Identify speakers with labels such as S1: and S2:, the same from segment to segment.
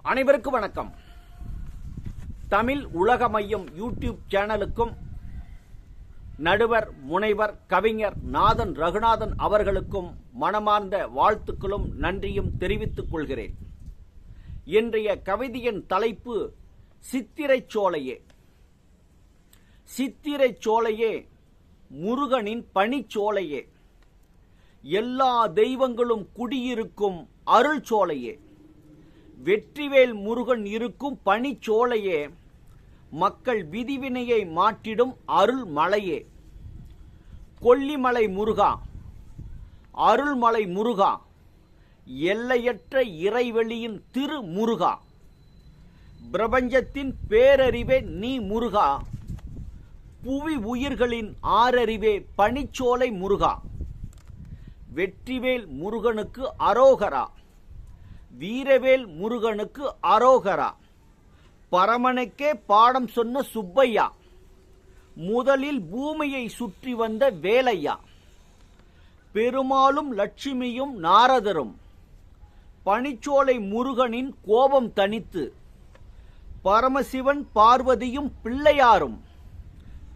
S1: அனைவருக்கும் வணக்கம். தமிழ் உலக மையம் யூடியூப் சேனலுக்கும் நடுவர் முனைவர் கவிஞர் நாதன் ரகுநாதன் அவர்களுக்கும் மனமார்ந்த வாழ்த்துக்களும் நன்றியும் தெரிவித்துக் கொள்கிறேன். இன்றைய கவிதையின் தலைப்பு சித்திரைச் சோலையே. சித்திரைச் சோலையே, முருகனின் பனிச்சோலையே, எல்லா தெய்வங்களும் குடியிருக்கும் அருள் சோலையே, வெற்றிவேல் முருகன் இருக்கும் பனிச்சோலையே, மக்கள் விதிவினையை மாற்றிடும் அருள் மலையே, கொல்லிமலை முருகா, அருள்மலை முருகா, எல்லையற்ற இறைவெளியின் திரு முருகா, பிரபஞ்சத்தின் பேரறிவே நீ முருகா, புவி உயிர்களின் ஆறறிவே பனிச்சோலை முருகா, வெற்றிவேல் முருகனுக்கு அரோகரா, வீரவேல் முருகனுக்கு அரோகரா, பரமனுக்கே பாடம் சொன்ன சுப்பையா, முதலில் பூமியை சுற்றி வந்த வேலையா, பெருமாளும் லட்சுமியும் நாரதரும் பனிச்சோலை முருகனின் கோபம் தணித்து, பரமசிவன் பார்வதியும் பிள்ளையாரும்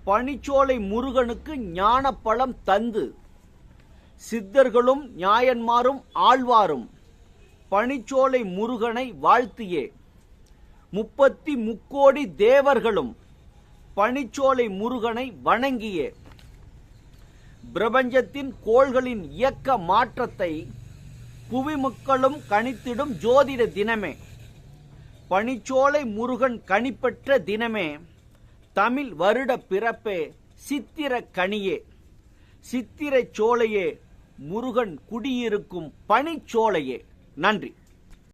S1: பனிச்சோலை முருகனுக்கு ஞான பழம் தந்து, சித்தர்களும் ஞாயன்மாரும் ஆழ்வாரும் பனிச்சோலை முருகனை வாழ்த்தியே, 33 தேவர்களும் பனிச்சோலை முருகனை வணங்கியே, பிரபஞ்சத்தின் கோள்களின் இயக்க மாற்றத்தை புவி மக்களும் கணித்திடும் ஜோதிட தினமே, பனிச்சோலை முருகன் கணிப்பெற்ற தினமே, தமிழ் வருட பிறப்பே, சித்திர கனியே, சித்திரைச் சோலையே, முருகன் குடியிருக்கும் பனிச்சோலையே. நன்றி.